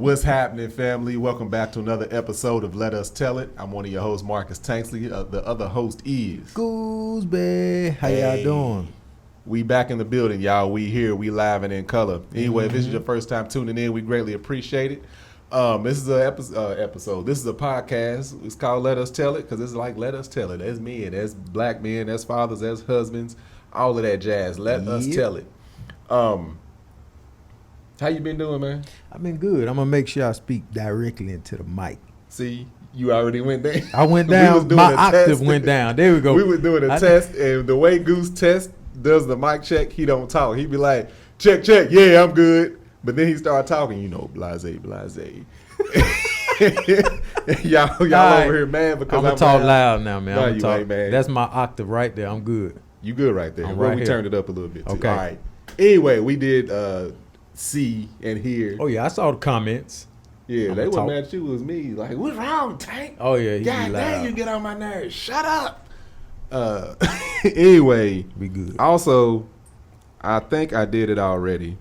What's happening, family? Welcome back to another episode of Let Us Tell It. I'm one of your hosts, Marcus Tanksley. The other host is Gooseby. How y'all doing? We back in the building, y'all. We here. We live and in color. Anyway, if this is your first time tuning in, we greatly appreciate it. This is an episode. This is a podcast. It's called Let Us Tell It because it's like Let Us Tell It. That's men, that's black men, that's fathers, that's husbands, all of that jazz. Let us tell it. How you been doing, man? I've been good. I'm gonna make sure I speak directly into the mic. See, you already went down. I went down. My octave went down. There we go. We were doing a test, and the way Goose does the mic check, he don't talk. He be like, check, yeah, I'm good. But then he start talking, blase. y'all over here mad because I'm gonna talk loud now, man. No, I'm you talk. ain't mad. That's my octave right there. I'm good. You good right there. Well, we turned it up a little bit too. Okay. All right. Anyway, we did see and hear. Oh yeah, I saw the comments. Yeah, they were mad at you. It was me. Like, what's wrong, Tank? Oh yeah, God damn, you get on my nerves. Shut up. Anyway, we good. Also, I think I did it already.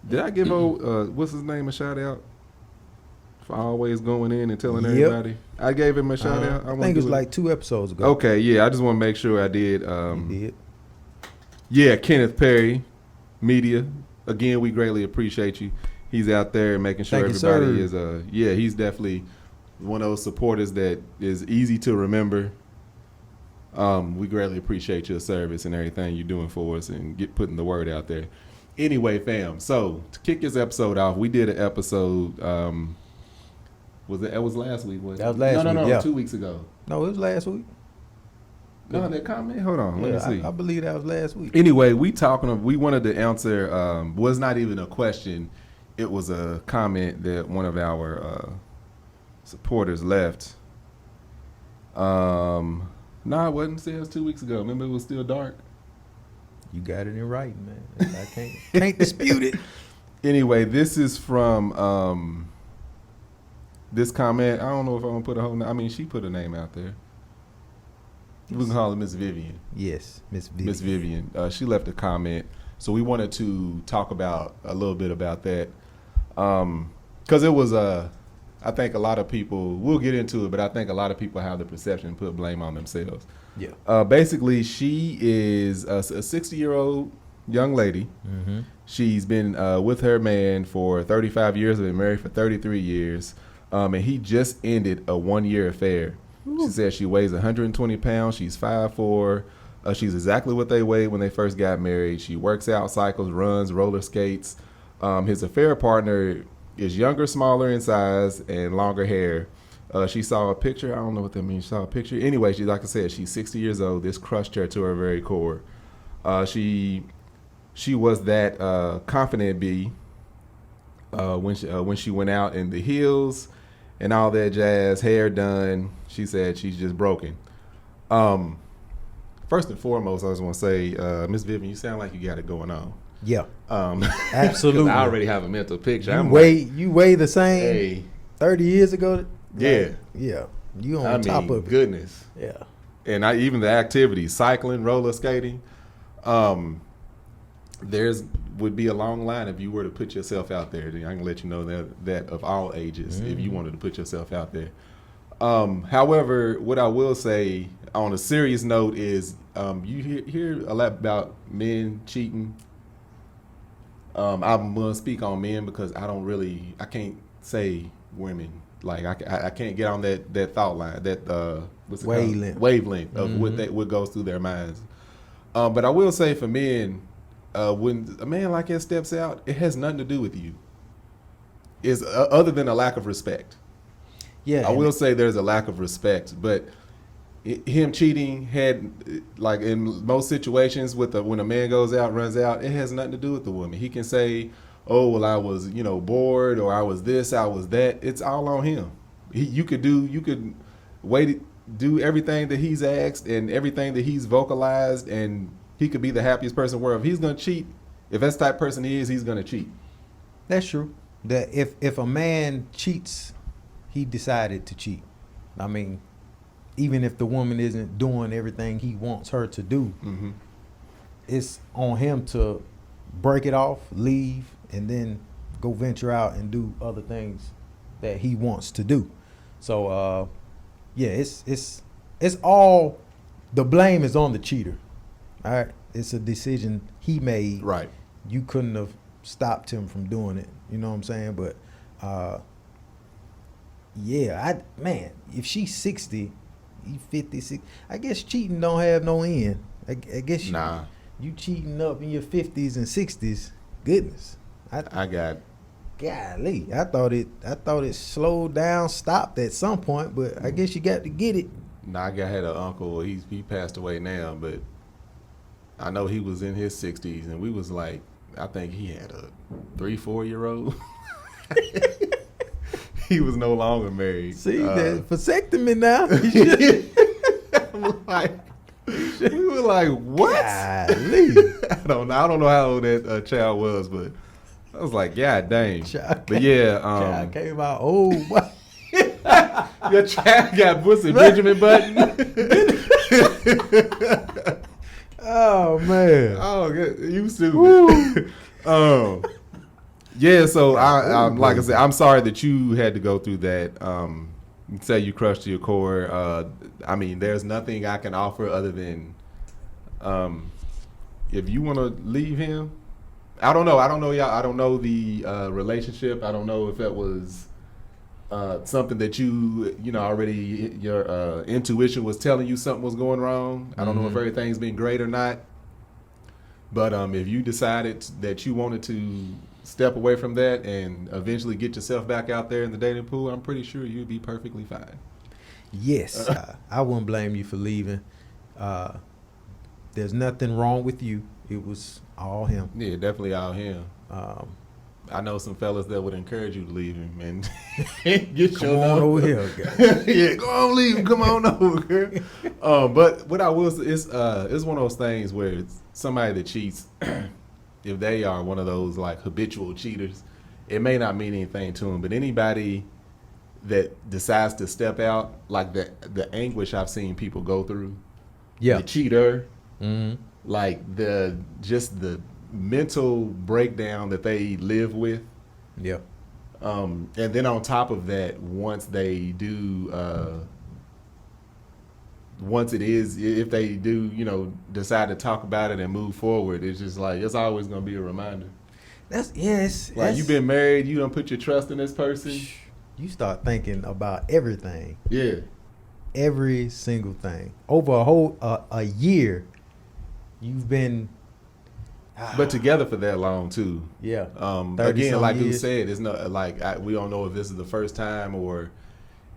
Did I give what's his name a shout out for always going in and telling everybody? I gave him a shout out. I think it was like 2 episodes ago. Okay, yeah, I just want to make sure I did. You did. Yeah, Kenneth Perry Media. Again, we greatly appreciate you. He's out there making sure everybody is he's definitely one of those supporters that is easy to remember. We greatly appreciate your service and everything you're doing for us and putting the word out there. Anyway, fam, so to kick this episode off, we did an episode that was last week, wasn't it? That was last week. No, yeah. 2 weeks ago. No, it was last week. No, that comment? Hold on, let me see. I believe that was last week. Anyway, we wanted to answer, was not even a question. It was a comment that one of our supporters left. No, it wasn't. It was 2 weeks ago. Remember, it was still dark. You got it in writing, man. I can't dispute it. Anyway, this is from this comment. I don't know if I'm gonna put a whole name. I mean, she put a name out there. We can call her Miss Vivian. Yes, Miss Vivian. Miss Vivian. She left a comment, so we wanted to talk about a little bit about that, because it was I think a lot of people. We'll get into it, but I think a lot of people have the perception and put blame on themselves. Yeah. Basically, she is a 60-year-old young lady. Mm-hmm. She's been with her man for 35 years. They've been married for 33 years, and he just ended a 1-year affair. Ooh. She said she weighs 120 pounds. She's 5'4". She's exactly what they weighed when they first got married. She works out, cycles, runs, roller skates. His affair partner is younger, smaller in size, and longer hair. She saw a picture. I don't know what that means. She saw a picture. Anyway, like I said, she's 60 years old. This crushed her to her very core. She was that confident bee when she went out in the heels and all that jazz, hair done. She said she's just broken. First and foremost, I just want to say, Miss Vivian, you sound like you got it going on. Yeah. Absolutely. I already have a mental picture. You weigh the same. Hey. 30 years ago. Yeah. Yeah. You on top of it. Goodness. Yeah. And even the activities, cycling, roller skating, would be a long line if you were to put yourself out there. I can let you know that of all ages, if you wanted to put yourself out there. However, what I will say on a serious note is you hear a lot about men cheating. I'm going to speak on men because I can't say women. Like I can't get on that thought line, that wavelength of what goes through their minds. But I will say for men, when a man like that steps out, it has nothing to do with you. It's other than a lack of respect. Yeah, I will say there's a lack of respect, but him cheating had, like in most situations when a man goes out, runs out, it has nothing to do with the woman. He can say, oh, well, I was, bored, or I was this, I was that. It's all on him. You could do everything that he's asked and everything that he's vocalized, and he could be the happiest person in the world. If he's going to cheat, if that's the type of person he is, he's going to cheat. That's true. That if a man cheats, he decided to cheat. I mean, even if the woman isn't doing everything he wants her to do, it's on him to break it off, leave, and then go venture out and do other things that he wants to do. So yeah, it's all, the blame is on the cheater. All right, it's a decision he made. Right. You couldn't have stopped him from doing it. You know what I'm saying? But yeah, if she's 60, you 56, I guess cheating don't have no end. I guess you cheating up in your 50s and 60s. Goodness, I got. Golly, I thought it slowed down, stopped at some point, but I guess you got to get it. Nah, I had an uncle. He passed away now, but I know he was in his 60s, and we was like, I think he had a 3-4-year-old. He was no longer married. See, that vasectomy now. I'm like, we were like, what? Golly. I don't know how old that child was, but I was like, God dang. But yeah, child came out old. Your child got Pussy Benjamin Button. Oh man. Oh, you stupid. Yeah. So I like I said, I'm sorry that you had to go through that. Say you crushed to your core. I mean, there's nothing I can offer other than, if you want to leave him. I don't know, y'all. I don't know the relationship. I don't know if that was something that you already, your intuition was telling you something was going wrong. I don't know if everything's been great or not. But if you decided that you wanted to step away from that and eventually get yourself back out there in the dating pool, I'm pretty sure you'd be perfectly fine. Yes, I wouldn't blame you for leaving. There's nothing wrong with you. It was all him. Yeah, definitely all him. I know some fellas that would encourage you to leave him and get Come on over here, guys. Yeah, go on, leave him. Come on over here. But what I will say is, it's one of those things where it's somebody that cheats, if they are one of those like habitual cheaters, it may not mean anything to them. But anybody that decides to step out, like the anguish I've seen people go through, the cheater, like the mental breakdown that they live with. Yeah. And then on top of that, once they do, if they do, decide to talk about it and move forward, it's just like, it's always going to be a reminder. Like, you've been married, you don't put your trust in this person. You start thinking about everything. Yeah. Every single thing. Over a whole, a year, you've been... But together for that long too. Yeah. Again, like you said, it's not like we don't know if this is the first time or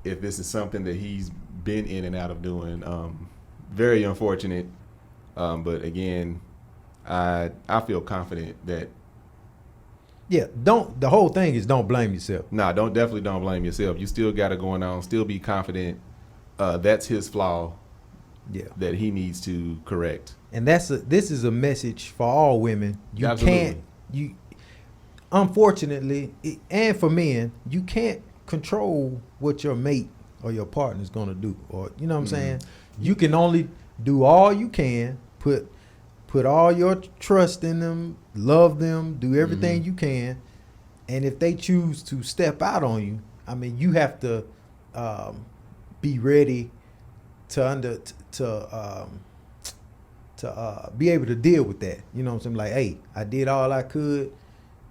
if this is something that he's been in and out of doing. Very unfortunate. But again, I feel confident that. Yeah. The whole thing is don't blame yourself. Nah, definitely don't blame yourself. You still got it going on. Still be confident. That's his flaw. Yeah. That he needs to correct. And this is a message for all women. You Absolutely. Unfortunately, and for men, you can't control what your mate or your partner is going to do. Or, you know what I'm saying? You can only do all you can, put all your trust in them, love them, do everything you can. And if they choose to step out on you, I mean, you have to be ready to be able to deal with that. You know what I'm saying? Like, hey, I did all I could.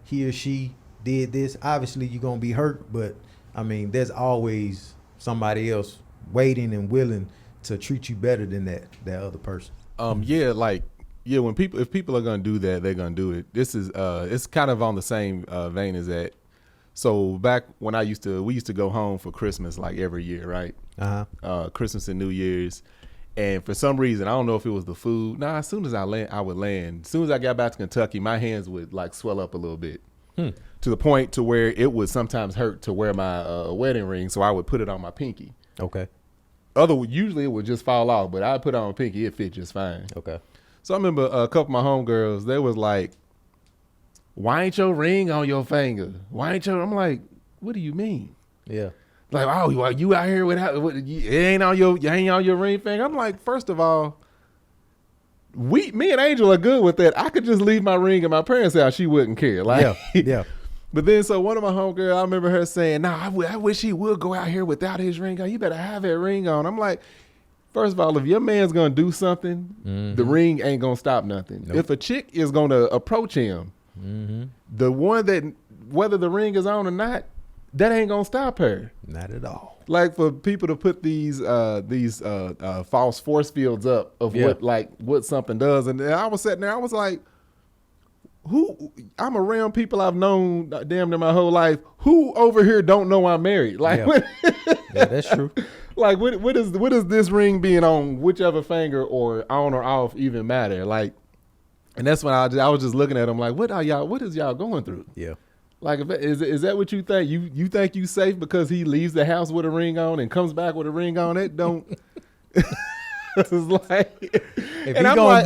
He or she did this. Obviously, you're going to be hurt, but, I mean, there's always somebody else waiting and willing to treat you better than that other person. If people are going to do that, they're going to do it. This is, it's kind of on the same vein as that. So back when we used to go home for Christmas like every year, right? Christmas and New Year's. And for some reason, I don't know if it was the food. As soon as I would land. As soon as I got back to Kentucky, my hands would like swell up a little bit to the point to where it would sometimes hurt to wear my wedding ring. So I would put it on my pinky. Okay. Usually it would just fall off, but I put it on my pinky. It fit just fine. Okay. So I remember a couple of my homegirls, they was like, why ain't your ring on your finger? I'm like, what do you mean? Yeah. Like, oh, you out here it ain't on your ring finger. I'm like, first of all, me and Angel are good with that. I could just leave my ring at my parents' house. She wouldn't care. Like, yeah. But then, so one of my homegirls, I remember her saying, "Nah, I wish he would go out here without his ring on. You better have that ring on." I'm like, first of all, if your man's gonna do something, the ring ain't gonna stop nothing. Nope. If a chick is gonna approach him, the one that, whether the ring is on or not, that ain't gonna stop her. Not at all. Like for people to put these false force fields up of what something does, and I was sitting there, I was like, who? I'm around people I've known damn near my whole life. Who over here don't know I'm married? Like, yeah, that's true. Like, what does this ring being on whichever finger or on or off even matter? Like, and that's when I was just looking at them like, what is y'all going through? Yeah. Like, is that what you think? You think you safe because he leaves the house with a ring on and comes back with a ring on? It don't. It's like, if and I'm like,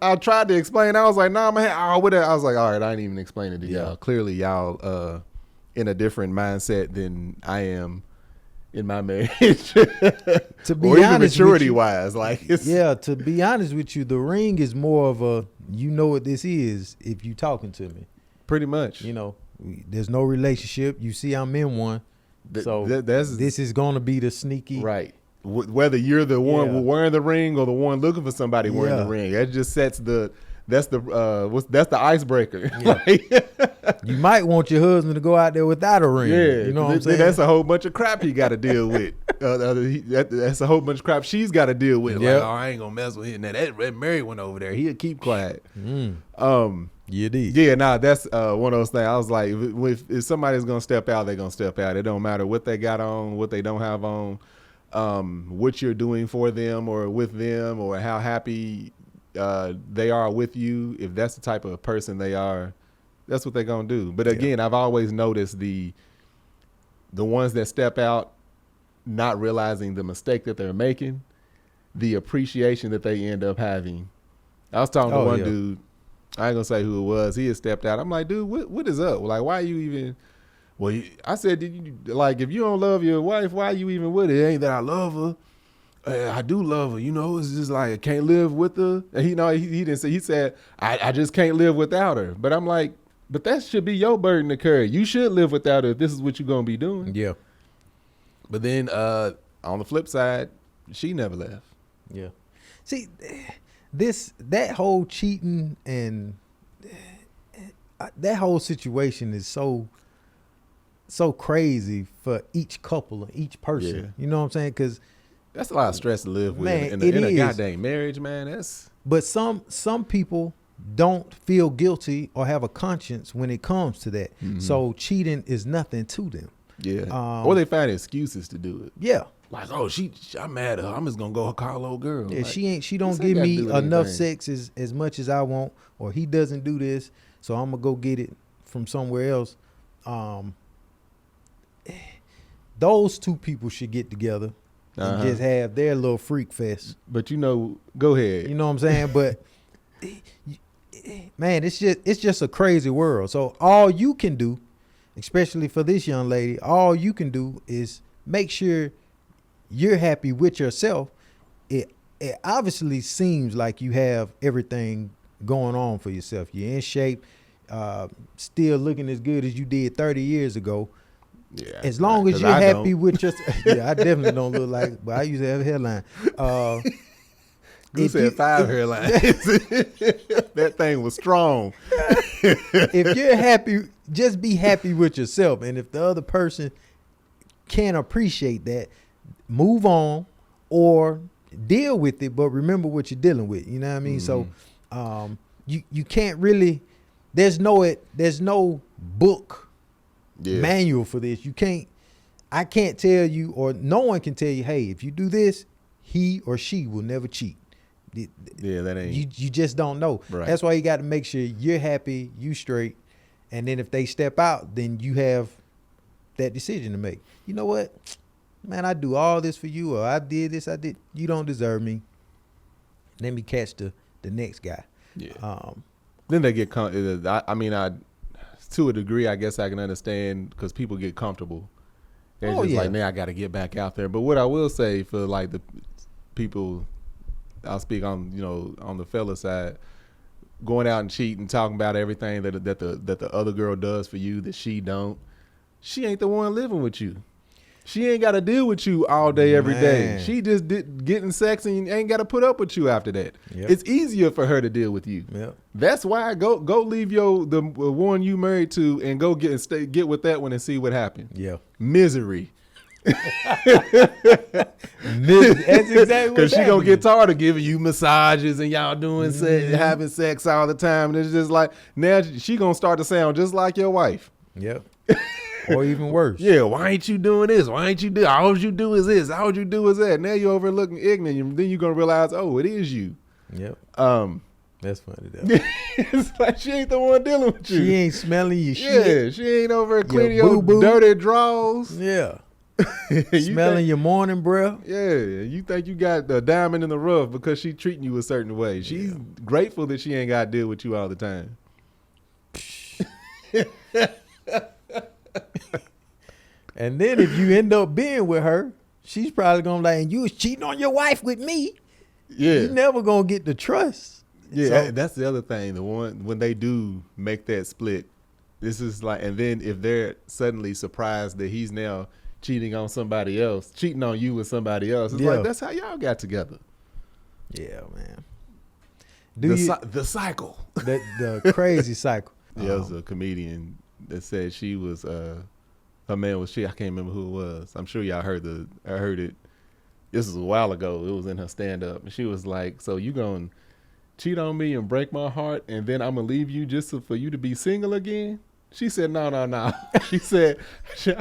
I tried to explain. I was like, nah, man. I was like, all right, I ain't even explaining to y'all. Clearly, y'all in a different mindset than I am in my marriage. To be or honest, maturity wise, like, to be honest with you, the ring is more of a, you know what this is if you talking to me. Pretty much. You know, there's no relationship. You see, I'm in one, so this is gonna be the sneaky right. Whether you're the one wearing the ring or the one looking for somebody wearing the ring, that just sets that's the icebreaker. Yeah. You might want your husband to go out there without a ring. Yeah, you know what I'm saying? That's a whole bunch of crap he got to deal with. That's a whole bunch of crap she's got to deal with. Yep. Like, oh, I ain't gonna mess with him. Now that married one over there, he'll keep quiet. Yeah, that's one of those things. I was like, if somebody's gonna step out, they're gonna step out. It don't matter what they got on, what they don't have on. What you're doing for them or with them or how happy they are with you. If that's the type of person they are, that's what they're going to do. But again, I've always noticed the ones that step out not realizing the mistake that they're making, the appreciation that they end up having. I was talking to one dude, I ain't going to say who it was. He had stepped out. I'm like, dude, what is up? Like, why are you even... Well, I said, if you don't love your wife, why you even with her? It ain't that I love her. I do love her. You know, it's just like I can't live with her. And he didn't say. He said, I just can't live without her. But I'm like, but that should be your burden to carry. You should live without her if this is what you're gonna be doing. Yeah. But then on the flip side, she never left. Yeah. See, that whole cheating and that whole situation is so crazy for each couple and each person. Yeah. You know what I'm saying? Because that's a lot of stress to live with in a goddamn marriage, man. But some people don't feel guilty or have a conscience when it comes to that. Mm-hmm. So cheating is nothing to them. Yeah. Or they find excuses to do it. Yeah. Like, oh, I'm mad at her. I'm just gonna go call old girl. Yeah, like, she don't give me enough sex as much as I want, or he doesn't do this, so I'm gonna go get it from somewhere else. Those two people should get together and just have their little freak fest. But go ahead. You know what I'm saying? But man, it's just a crazy world. So all you can do, especially for this young lady, all you can do is make sure you're happy with yourself. It obviously seems like you have everything going on for yourself. You're in shape, still looking as good as you did 30 years ago. Yeah, as long as you're happy with yourself. Yeah, I definitely don't look like, but I used to have a hairline. You said 5 hairlines. That thing was strong. If you're happy, just be happy with yourself. And if the other person can't appreciate that, move on or deal with it, but remember what you're dealing with. You know what I mean? Mm-hmm. So you can't really, there's no book manual for this. I can't tell you, or no one can tell you, hey, if you do this, he or she will never cheat. Yeah, that ain't. You just don't know. Right. That's why you got to make sure you're happy, you straight, and then if they step out, then you have that decision to make. You know what, man, I do all this for you, or I did this, I did. You don't deserve me. Let me catch the next guy. Yeah. Then they get. To a degree, I guess I can understand because people get comfortable. They're just like, man, I got to get back out there. But what I will say for like the people, I'll speak on, on the fella side, going out and cheating, talking about everything that the other girl does for you that she don't. She ain't the one living with you. She ain't got to deal with you all day, every day. She just getting sex and ain't got to put up with you after that. Yep. It's easier for her to deal with you. Yep. That's why go leave the one you married to and go get with that one and see what happens. Yeah, misery. That's exactly because she gonna get tired of giving you massages and y'all doing having sex all the time, and it's just like now she gonna start to sound just like your wife. Yep. Or even worse. Yeah, why ain't you doing this? Why ain't you do? All you do is this. All you do is that. Now you're overlooking ignorant. And then you're gonna realize, oh, it is you. Yep. That's funny though. It's like she ain't the one dealing with you. She ain't smelling your shit. Yeah, she ain't over cleaning your dirty drawers. Yeah. Smelling your morning breath. Yeah, you think you got a diamond in the rough because she treating you a certain way. She's grateful that she ain't got to deal with you all the time. And then if you end up being with her, she's probably gonna like, and you was cheating on your wife with me. Yeah, you never gonna get the trust. Yeah, so, that's the other thing. The one when they do make that split, this is like, and then if they're suddenly surprised that he's now cheating on somebody else, cheating on you with somebody else, it's like that's how y'all got together. Yeah, man. The cycle, the crazy cycle. Yeah, it was a comedian that said she was her man was I can't remember who it was. I'm sure y'all heard it. This was a while ago. It was in her stand up, and she was like, "So you gonna cheat on me and break my heart, and then I'm gonna leave you just for you to be single again?" She said, "No." She said,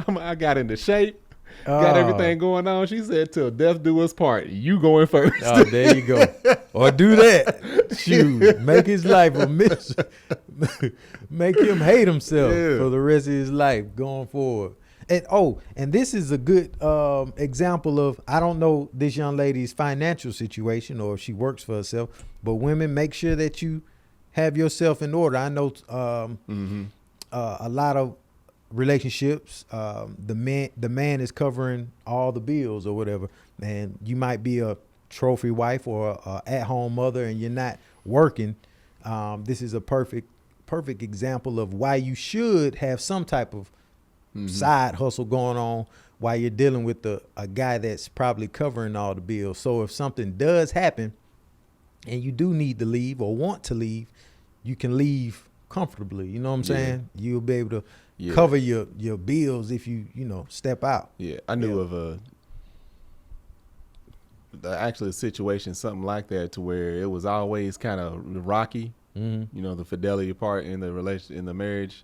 "I got into shape, got everything going on." She said, "Till death do us part. You going first." Oh, there you go. Or do that. Shoot, make his life a misery. Make him hate himself for the rest of his life going forward. And this is a good example of, I don't know this young lady's financial situation or if she works for herself, but women, make sure that you have yourself in order. I know a lot of relationships, the man is covering all the bills or whatever, and you might be a trophy wife or a at-home mother and you're not working. This is a perfect example of why you should have some type of side hustle going on while you're dealing with a guy that's probably covering all the bills. So if something does happen and you do need to leave or want to leave, you can leave comfortably. You know what I'm saying? You'll be able to cover your bills if you step out. Yeah, I knew of actually a situation, something like that, to where it was always kind of rocky. The fidelity part in the relation, in the marriage.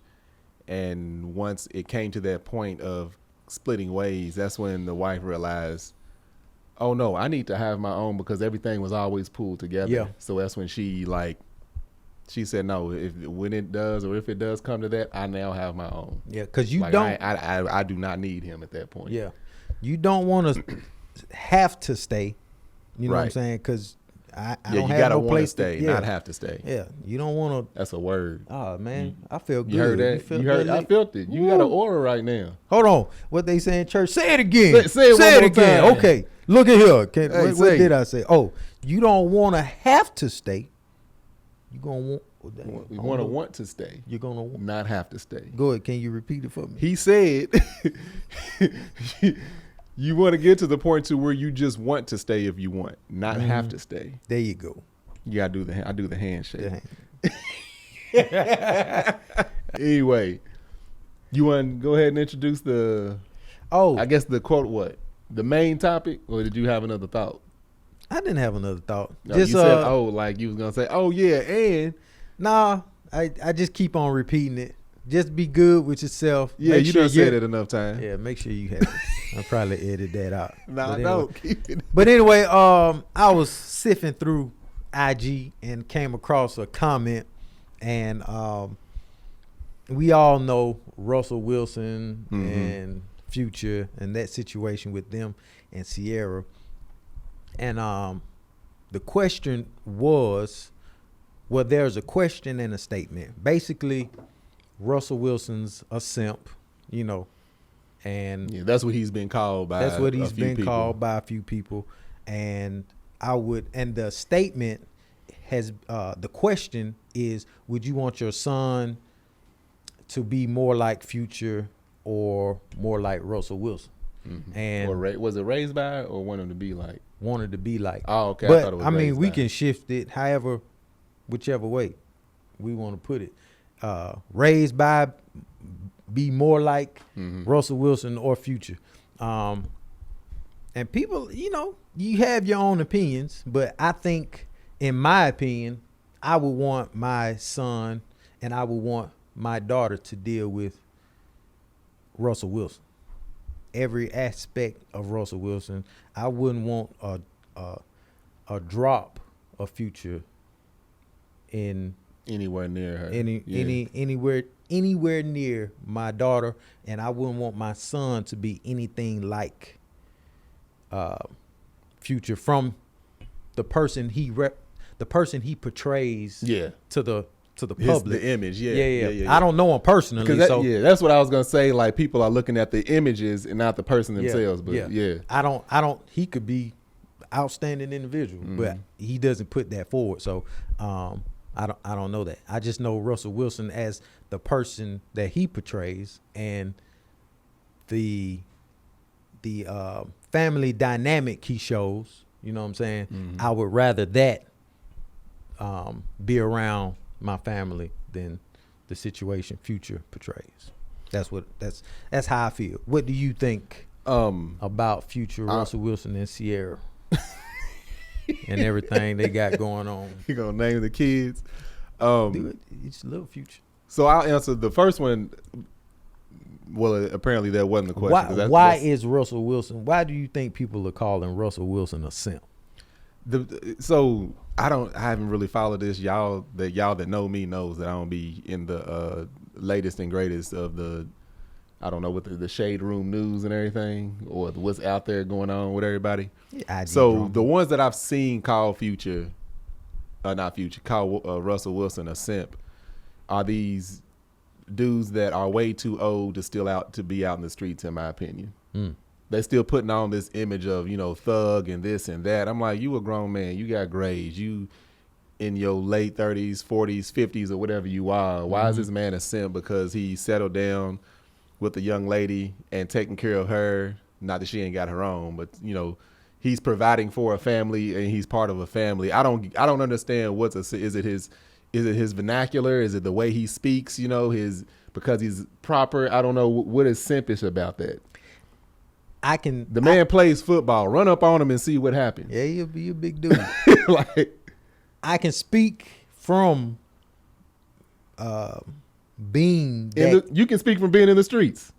And once it came to that point of splitting ways, that's when the wife realized, oh no, I need to have my own, because everything was always pulled together. Yeah. So that's when she said, no, when it does come to that, I now have my own. Yeah, because I do not need him at that point. Yeah, you don't want to have to stay. You know what I'm saying? Because I don't have no place to stay, not have to stay. Yeah, you don't want to. That's a word. Oh man, I feel good. You heard that? You heard? I felt it. You got an aura right now. Hold on, what they say in church? Say it again. Say it again. Time. Okay, look at here. What did I say? Oh, you don't want to have to stay. You gonna want. You want to stay. You're gonna not have to stay. Go ahead. Can you repeat it for me? He said. You want to get to the point to where you just want to stay if you want, not have to stay. There you go. You gotta do I do the handshake. Anyway, you want to go ahead and introduce I guess the quote, what? The main topic, or did you have another thought? I didn't have another thought. No, you said, like you was gonna say, oh yeah, and nah, I just keep on repeating it. Just be good with yourself. Yeah, you done said it enough times. Yeah, make sure you have it. I'll probably edit that out. Nah, don't keep it. But anyway, I was sifting through IG and came across a comment, and we all know Russell Wilson and Future and that situation with them and Sierra. And the question was, well, there's a question and a statement. Basically, Russell Wilson's a simp, and that's what he's been called by. That's what he's been called by a few people. And the statement has the question is, would you want your son to be more like Future or more like Russell Wilson? Mm-hmm. And Or was it raised by or want him to be like? wanted to be like. Oh, okay. But I thought it was mean, raised we by. can shift it whichever way we want to put it. Raised by, be more like Russell Wilson or Future. And people, you have your own opinions, but I think, in my opinion, I would want my son and I would want my daughter to deal with Russell Wilson. Every aspect of Russell Wilson. I wouldn't want a drop of Future in Anywhere near her. anywhere near my daughter, and I wouldn't want my son to be anything like Future from the person he portrays to the public. The image, yeah. I don't know him personally, that's what I was gonna say. Like, people are looking at the images and not the person themselves. But I don't. He could be outstanding individual, but he doesn't put that forward. So I don't know that. I just know Russell Wilson as the person that he portrays, and the family dynamic he shows. You know what I'm saying? I would rather that be around my family than the situation Future portrays. That's how I feel. What do you think about Future, Russell Wilson, and Sierra, and everything they got going on? You gonna name the kids? It's a little Future. So I'll answer the first one. Well, apparently that wasn't the question. Why is Russell Wilson? Why do you think people are calling Russell Wilson a simp? So I haven't really followed this. Y'all that know me knows that I don't be in the latest and greatest of the, I don't know, with the shade room news and everything, or what's out there going on with everybody. So the ones that I've seen call Russell Wilson a simp are these dudes that are way too old to be out in the streets, in my opinion. They still putting on this image of, thug and this and that. I'm like, you a grown man. You got grades. You in your late 30s, 40s, 50s, or whatever you are. Why is this man a simp? Because he settled down with a young lady and taking care of her. Not that she ain't got her own, but, he's providing for a family and he's part of a family. I don't understand is it his vernacular? Is it the way he speaks? Because he's proper. I don't know what is simpish about that. The man plays football. Run up on him and see what happens. Yeah, he'll be a big dude. I can speak from being. You can speak from being in the streets.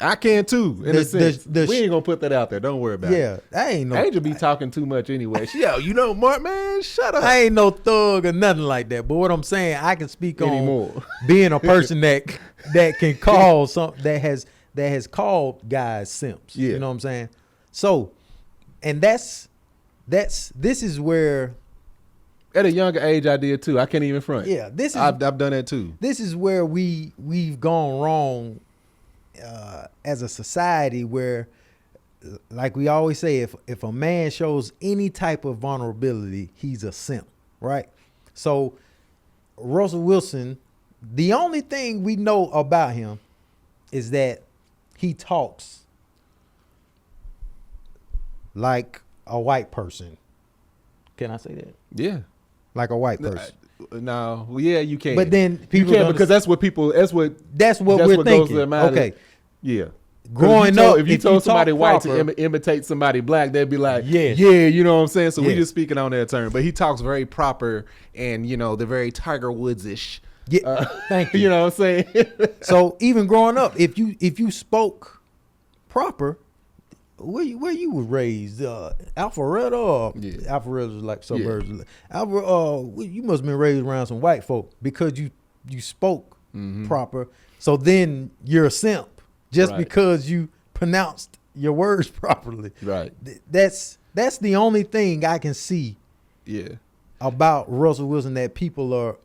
I can too, in a sense. We ain't gonna put that out there. Don't worry about it. Yeah, I ain't no. Angel be talking too much anyway. Mark, man, shut up. I ain't no thug or nothing like that. But what I'm saying, I can speak anymore on being a person that can call that has called guys simps. Yeah. You know what I'm saying? So, and this is where at a younger age I did too. I can't even front. Yeah, I've done that too. This is where we've gone wrong as a society, where, like we always say, if a man shows any type of vulnerability, he's a simp, right? So Russell Wilson, the only thing we know about him is that he talks like a white person. Can I say that? Yeah. Like a white person. No. Well, yeah, you can. But then people you can, because that's what we're thinking. Goes to their mind. Okay. Yeah. Growing up, if you told somebody white to imitate somebody black, they'd be like, yeah, you know what I'm saying? So we're just speaking on their term. But he talks very proper and, they're very Tiger Woods-ish. Yeah, thank you. You know what I'm saying? So even growing up, if you spoke proper, where you was raised, Alpharetta? Yeah. Alpharetta is like suburbs. Yeah. You must have been raised around some white folk because you spoke proper. So then you're a simp just because you pronounced your words properly. Right. That's the only thing I can see. Yeah. About Russell Wilson that people are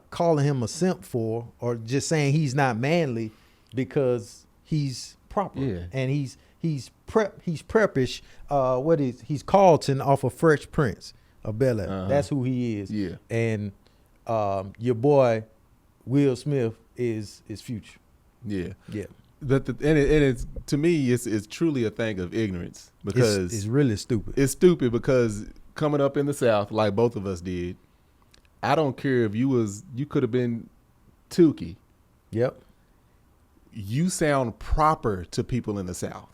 calling him a simp for, or just saying he's not manly because he's proper and he's preppish. He's Carlton off of Fresh Prince of Bel-Air. That's who he is. Yeah. And your boy Will Smith is Future. Yeah. Yeah. But it's to me, it's truly a thing of ignorance because it's really stupid. It's stupid because coming up in the South, like both of us did, I don't care if you could have been Tukey. Yep. You sound proper to people in the South.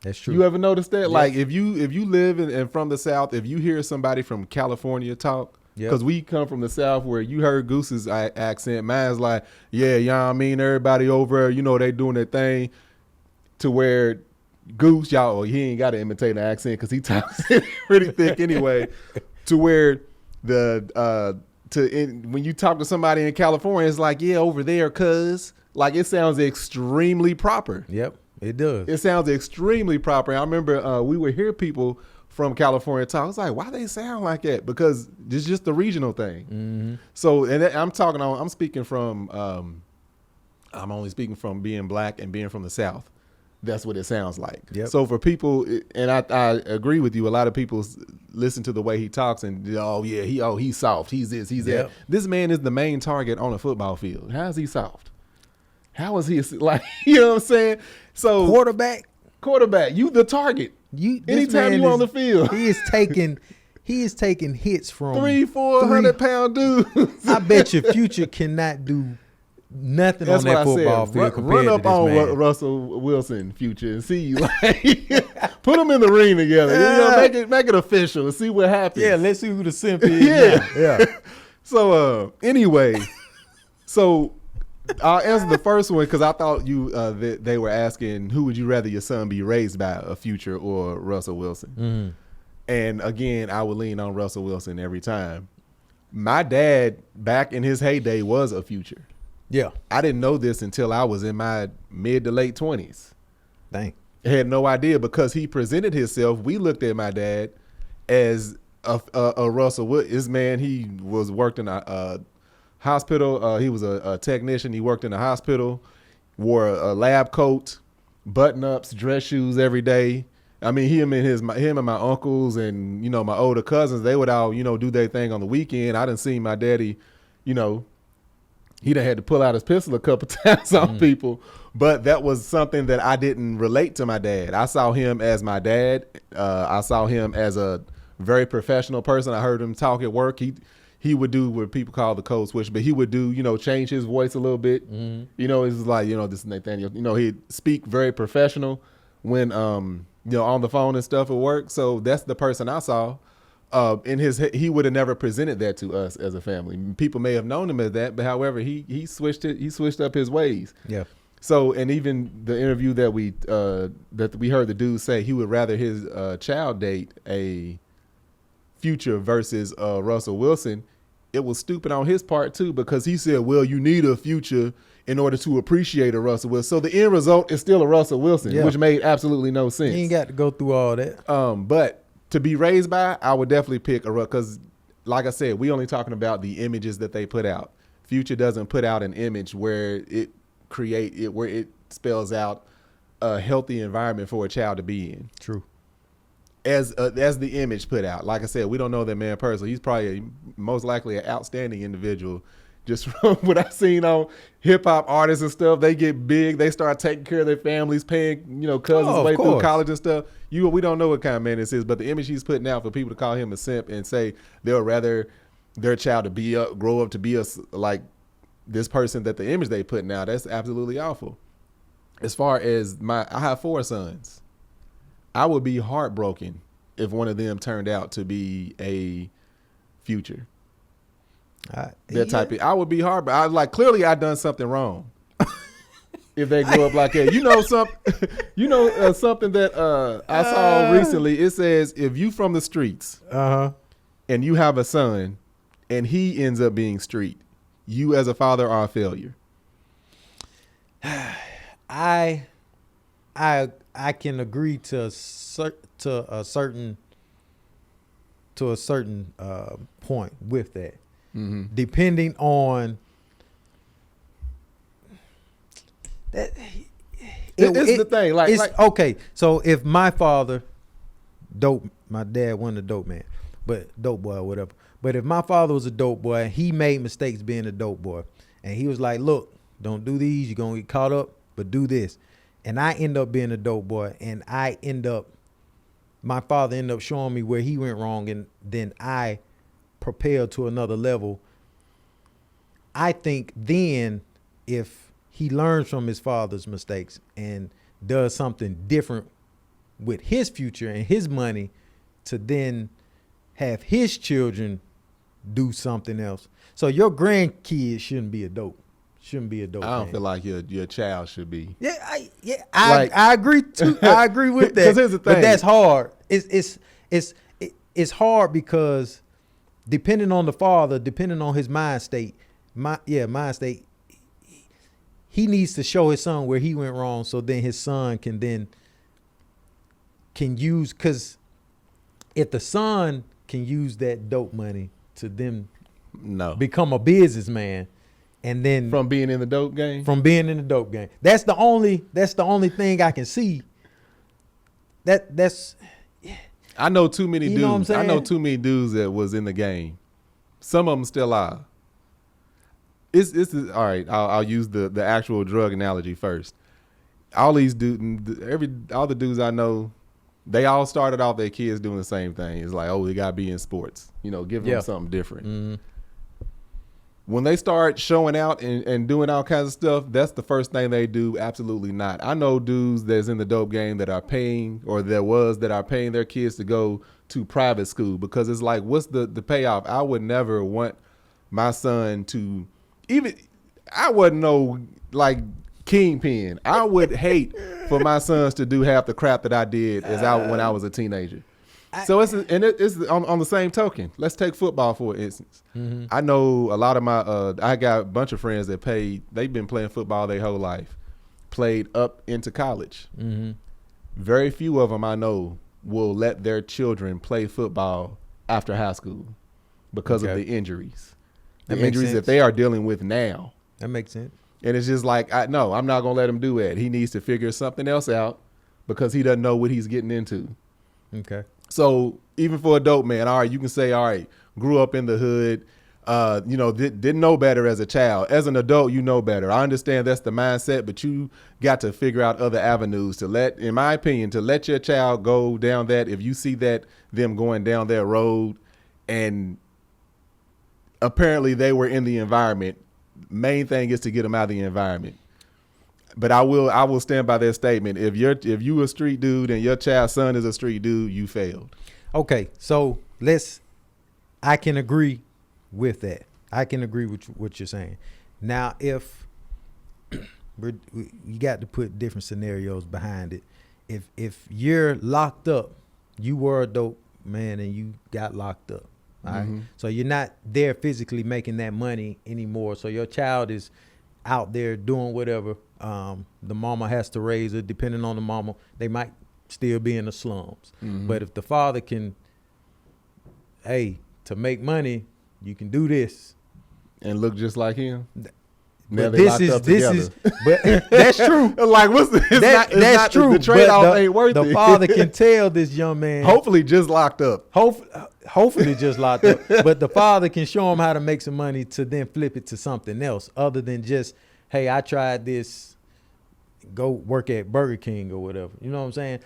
That's true. You ever noticed that? Yes. Like if you live and from the South, if you hear somebody from California talk, because we come from the South where you heard Goose's accent, mine's like, yeah, you know what I mean? Everybody over there, they doing their thing, to where Goose, y'all, he ain't got to imitate an accent because he talks pretty thick anyway, to where when you talk to somebody in California, it's like, yeah, over there, cuz. Like it sounds extremely proper. Yep, it does. It sounds extremely proper. I remember we would hear people from California talk. It's like, why they sound like that? Because it's just the regional thing. Mm-hmm. So, and I'm speaking from, I'm only speaking from being black and being from the South. That's what it sounds like. Yep. So for people, and I agree with you, a lot of people listen to the way he talks and, he's soft. He's this, he's that. This man is the main target on a football field. How is he soft? How is he like, you know what I'm saying? So quarterback, you the target. Anytime you on the field, he is taking hits from 300-400 pound dudes. I bet you Future cannot do nothing on that football field. Run up on Russell Wilson, Future, and see put them in the ring together. Make it official and see what happens. Yeah, let's see who the simp is. Yeah. So anyway, I'll answer the first one because I thought they were asking who would you rather your son be raised by, a Future or Russell Wilson. Mm-hmm. And again, I would lean on Russell Wilson every time. My dad, back in his heyday, was a Future. Yeah. I didn't know this until I was in my mid to late 20s. Dang. I had no idea because he presented himself. We looked at my dad as a Russell Wilson. This man, he worked in a hospital. He was a technician. He worked in a hospital, wore a lab coat, button-ups, dress shoes every day. I mean, him and my uncles and, my older cousins, they would all, do their thing on the weekend. I done seen my daddy, he done had to pull out his pistol a couple times on people. But that was something that I didn't relate to my dad. I saw him as my dad. I saw him as a very professional person. I heard him talk at work. He would do what people call the code switch, but he would do, change his voice a little bit. Mm-hmm. It's like, this is Nathaniel. He'd speak very professional when, on the phone and stuff at work. So that's the person I saw. He would have never presented that to us as a family. People may have known him as that, but however, he switched up his ways. Yeah. So, and even the interview that we heard the dude say he would rather his child date a Future versus Russell Wilson. It was stupid on his part too, because he said, well, you need a Future in order to appreciate a Russell Wilson. So the end result is still a Russell Wilson, which made absolutely no sense. You ain't got to go through all that. But to be raised by, I would definitely pick a Russell, because like I said, we only talking about the images that they put out. Future doesn't put out an image where it spells out a healthy environment for a child to be in. True. As the image put out. Like I said, we don't know that man personally. He's probably most likely an outstanding individual. Just from what I've seen on hip hop artists and stuff, they get big, they start taking care of their families, paying cousins way through college and stuff. We don't know what kind of man this is, but the image he's putting out for people to call him a simp and say they'll rather their child to grow up to be like this person, that the image they putting out, that's absolutely awful. As far as I have 4 sons. I would be heartbroken if one of them turned out to be a Future. I would be heartbroken. Clearly I done something wrong. If they grew up like that, something that I saw recently. It says if you from the streets, and you have a son, and he ends up being street, you as a father are a failure. I can agree to a certain point with that, depending on that. It's the thing. Okay. So if my father, my dad wasn't a dope man, but dope boy or whatever. But if my father was a dope boy, he made mistakes being a dope boy, and he was like, "Look, don't do these. You're gonna get caught up, but do this." And I end up being a dope boy, and my father ended up showing me where he went wrong, and then I propelled to another level. I think then if he learns from his father's mistakes and does something different with his future and his money to then have his children do something else. So your grandkids shouldn't be a dope. I don't feel like your child should be. Yeah, I agree too. I agree with that. 'Cause here's the thing. But that's hard. It's hard because depending on the father, depending on his mind state, he needs to show his son where he went wrong, so then his son can use, because if the son can use that dope money to then become a businessman, and then from being in the dope game, that's the only thing I can see. That's I know too many You know what I'm dudes. I saying? know too many dudes that was in the game. Some of them still are. It's all right. I'll use the actual drug analogy first. All these dudes, all the dudes I know, they all started off their kids doing the same thing. It's like, oh, they gotta be in sports. Give them something different. Mm-hmm. When they start showing out and doing all kinds of stuff, that's the first thing they do. Absolutely not. I know dudes that's in the dope game that are paying their kids to go to private school, because it's like, what's the payoff? I would never want my son to I wasn't no like kingpin. I would hate for my sons to do half the crap that I did when I was a teenager. So it's on the same token. Let's take football for instance. Mm-hmm. I know a lot of I got a bunch of friends that they've been playing football their whole life, played up into college. Mm-hmm. Very few of them I know will let their children play football after high school because of the injuries. The injuries that they are dealing with now. That makes sense. And it's just like, I'm not going to let him do that. He needs to figure something else out because he doesn't know what he's getting into. Okay. So even for a dope man, all right, you can say, all right, grew up in the hood, didn't know better as a child. As an adult, you know better. I understand that's the mindset, but you got to figure out other avenues in my opinion, to let your child go down that. If you see them going down that road, and apparently they were in the environment, main thing is to get them out of the environment. But I will stand by that statement. If you a street dude and your child's son is a street dude, you failed. Okay, so I can agree with that. I can agree with what you're saying. Now, if you got to put different scenarios behind it. If you're locked up, you were a dope man and you got locked up. All right. So you're not there physically making that money anymore. So your child is out there doing whatever. The mama has to raise her. Depending on the mama, they might still be in the slums. But if the father can, to make money, you can do this and look just like him. Now but this is but that's true. Like that's true. The trade-off ain't worth it. The father can tell this young man, hopefully just locked up. Hopefully just locked up. But the father can show him how to make some money to then flip it to something else other than just, hey, I tried this, go work at Burger King or whatever. You know what I'm saying?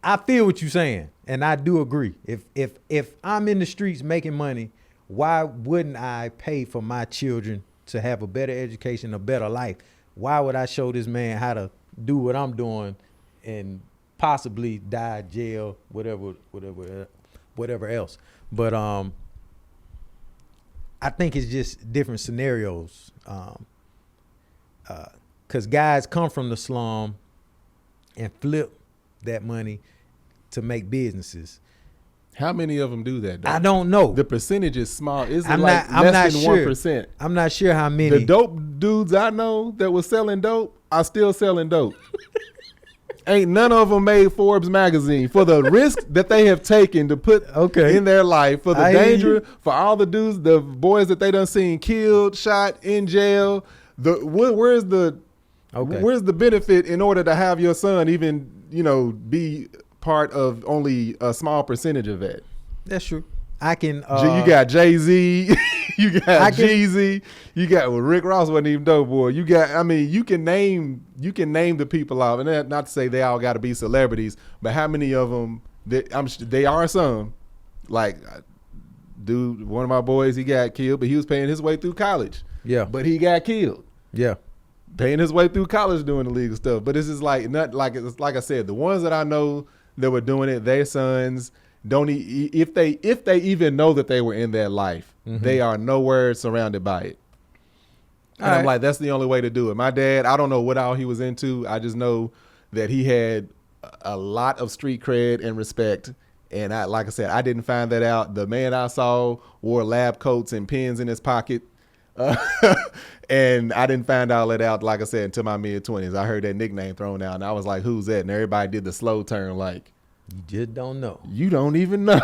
I feel what you're saying, and I do agree. If I'm in the streets making money, why wouldn't I pay for my children to have a better education, a better life? Why would I show this man how to do what I'm doing and possibly die, jail, whatever else? But I think it's just different scenarios. Because guys come from the slum and flip that money to make businesses. How many of them do that, though? I don't know. The percentage is small. It's I'm less not than sure. 1%. I'm not sure how many. The dope dudes I know that was selling dope are still selling dope. Ain't none of them made Forbes magazine for the risk that they have taken to put in their life, for the danger, for all the dudes, the boys that they done seen killed, shot, in jail. Where's the Okay. Where's the benefit in order to have your son even, be part of only a small percentage of that? That's true. I can. You got Jay-Z, you got Jeezy, you got Rick Ross wasn't even dope boy. You got, you can name the people out, and not to say they all got to be celebrities, but how many of them? They are some. Like, dude, one of my boys, he got killed, but he was paying his way through college. Yeah. But he got killed. Yeah. Paying his way through college doing illegal stuff. But it's just like like I said, the ones that I know that were doing it, their sons don't if they even know that they were in that life, they are nowhere surrounded by it. And I'm like, that's the only way to do it. My dad, I don't know what all he was into. I just know that he had a lot of street cred and respect. And like I said, I didn't find that out. The man I saw wore lab coats and pens in his pocket. And I didn't find all that out, like I said, until my mid-20s. I heard that nickname thrown out, and I was like, who's that? And everybody did the slow turn like, you just don't know. You don't even know.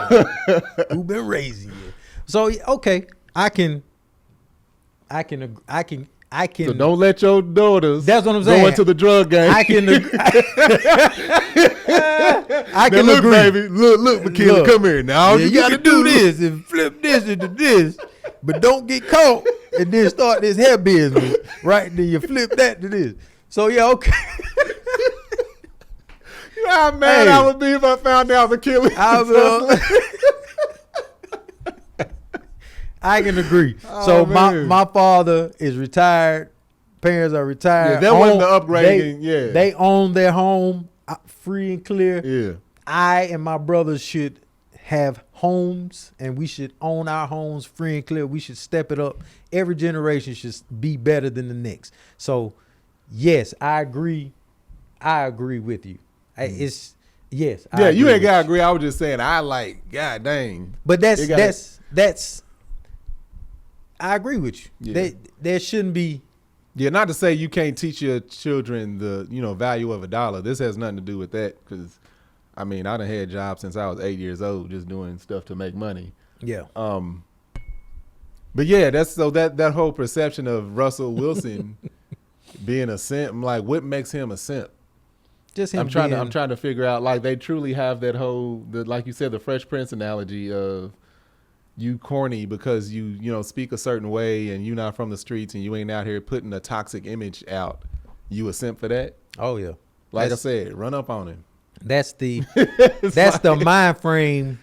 Who been raising you? So, okay, I can. So don't let your daughters that's what I'm saying. Go into the drug game. I can agree. I can look, agree. Baby. Look, Makila, come here. Now all you gotta do this and flip this into this, but don't get caught and then start this hair business, right? Then you flip that to this. So, yeah, okay. You know how mad I would be if I found out Makila. I can agree. So my father is retired. Parents are retired. Yeah, that wasn't the upgrading. They own their home free and clear. Yeah. I and my brothers should have homes, and we should own our homes free and clear. We should step it up. Every generation should be better than the next. So, yes, I agree. I agree with you. Yes. Yeah, you ain't gotta agree. I was just saying God dang. But that's. I agree with you. Yeah. There shouldn't be. Yeah, not to say you can't teach your children the value of $1. This has nothing to do with that because, I done had jobs since I was 8 years old, just doing stuff to make money. Yeah. But yeah, that whole perception of Russell Wilson being a simp. I'm like, what makes him a simp? Just him. I'm trying to figure out, like, they truly have that whole, like you said, the Fresh Prince analogy of you corny because you speak a certain way and you not from the streets and you ain't out here putting a toxic image out. You a simp for that? Oh yeah. Like I said, run up on him. That's the the mind frame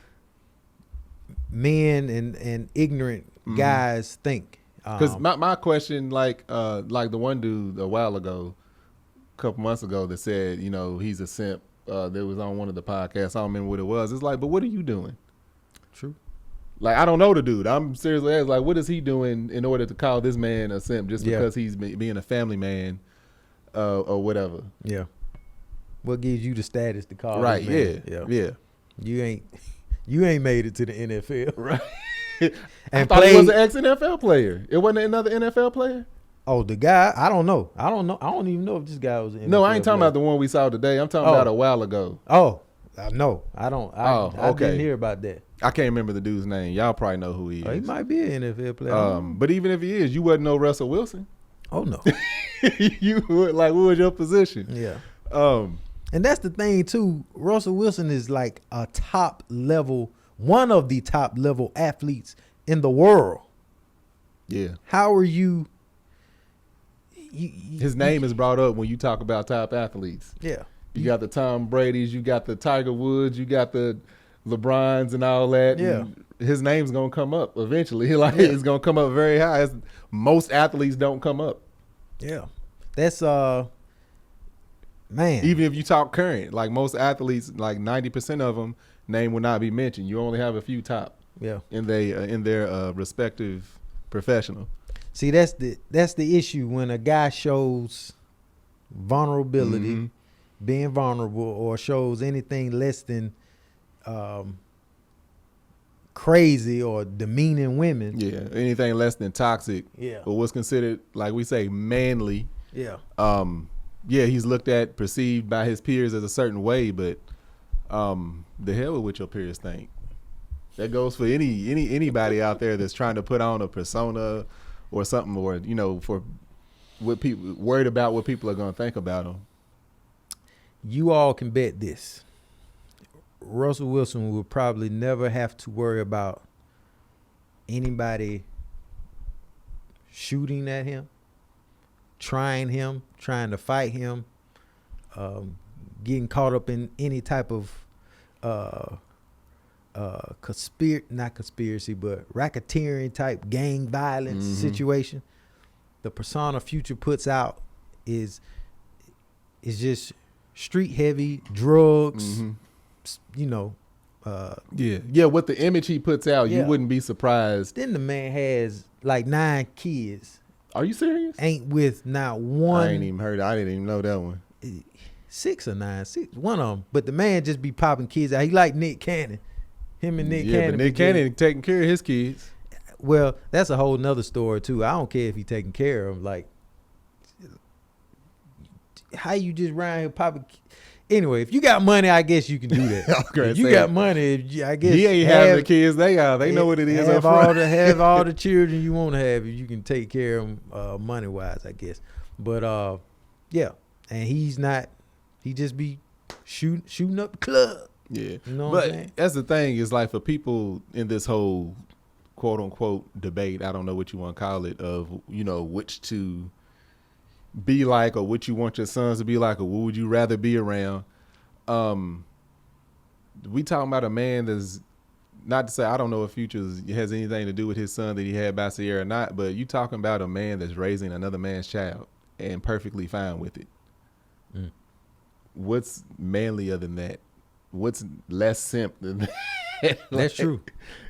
men and ignorant guys think. Because my question, like the one dude a while ago, a couple months ago, that said, he's a simp. That was on one of the podcasts. I don't remember what it was. It's like, but what are you doing? True. Like, I don't know the dude. I'm seriously asking, like, what is he doing in order to call this man a simp just because he's being a family man or whatever? Yeah. What gives you the status to call right, this man? Yeah. You ain't made it to the NFL. Right. And I thought he was an ex-NFL player. It wasn't another NFL player? Oh, the guy, I don't know. I don't even know if this guy was an NFL No, I ain't talking player. about the one we saw today. I'm talking about a while ago. Oh, no. I don't. I okay. didn't hear about that. I can't remember the dude's name. Y'all probably know who he is. Oh, he might be an NFL player. But even if he is, you wasn't no Russell Wilson. Oh, no. You would, like, what was your position? Yeah. And that's the thing, too. Russell Wilson is like a one of the top level athletes in the world. Yeah. How are you? His name is brought up when you talk about top athletes. Yeah. You got the Tom Brady's, you got the Tiger Woods, you got the LeBrons and all that. Yeah. His name's going to come up eventually. It's going to come up very high. Most athletes don't come up. Yeah. That's, man. Even if you talk current, like most athletes, like 90% of them, name will not be mentioned. You only have a few top. Yeah. In their respective professional. See, that's the issue when a guy shows vulnerability, being vulnerable, or shows anything less than crazy or demeaning women. Yeah, anything less than toxic. Yeah. Or what's considered, like we say, manly. Yeah. Yeah, he's looked at, perceived by his peers as a certain way, but the hell with what your peers think. That goes for anybody out there that's trying to put on a persona or something, or for what people worried about what people are gonna think about him. You all can bet this. Russell Wilson will probably never have to worry about anybody shooting at him, trying to fight him, getting caught up in any type of not conspiracy, but racketeering type gang violence situation. The persona Future puts out is just street heavy drugs, you know. With the image he puts out, you wouldn't be surprised. Then the man has like 9 kids. Are you serious? Ain't with not one. I ain't even heard. I didn't even know that one. 6 or 9, 6, one of them. But the man just be popping kids out. He like Nick Cannon. Him and Nick Cannon. Yeah, but Nick Cannon taking care of his kids. Well, that's a whole nother story too. I don't care if he taking care of them. Like, how you just around here popping? Anyway, if you got money, I guess you can do that. If you got money, I guess he ain't having the kids. They know what it is. Have all the children you want to have. If you can take care of them money wise, I guess. But yeah, and he's not. He just be shooting up the club. Yeah, you know what I'm saying? That's the thing. Is like for people in this whole quote unquote debate. I don't know what you want to call it. Of which to be like, or what you want your sons to be like, or what would you rather be around. We talking about a man that's, not to say I don't know if Future has anything to do with his son that he had by Sierra or not, but you talking about a man that's raising another man's child and perfectly fine with it. What's manlier than that? What's less simp than that? That's true.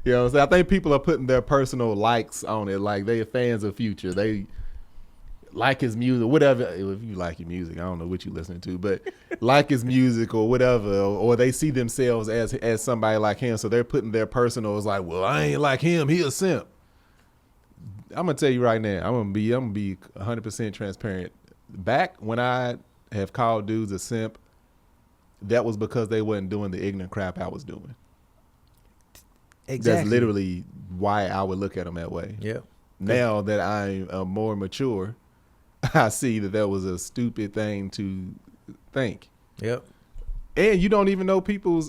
You know what I'm saying? I think people are putting their personal likes on it. Like, they are fans of Future. They like his music, whatever. If you like your music, I don't know what you're listening to, but like his music or whatever, or they see themselves as somebody like him, so they're putting their personal as like, well, I ain't like him, he a simp. I'm gonna tell you right now, I'm gonna be 100% transparent. Back when I have called dudes a simp, that was because they wasn't doing the ignorant crap I was doing. Exactly. That's literally why I would look at them that way. Yeah. Now that I'm more mature, I see that was a stupid thing to think. Yep. And you don't even know people's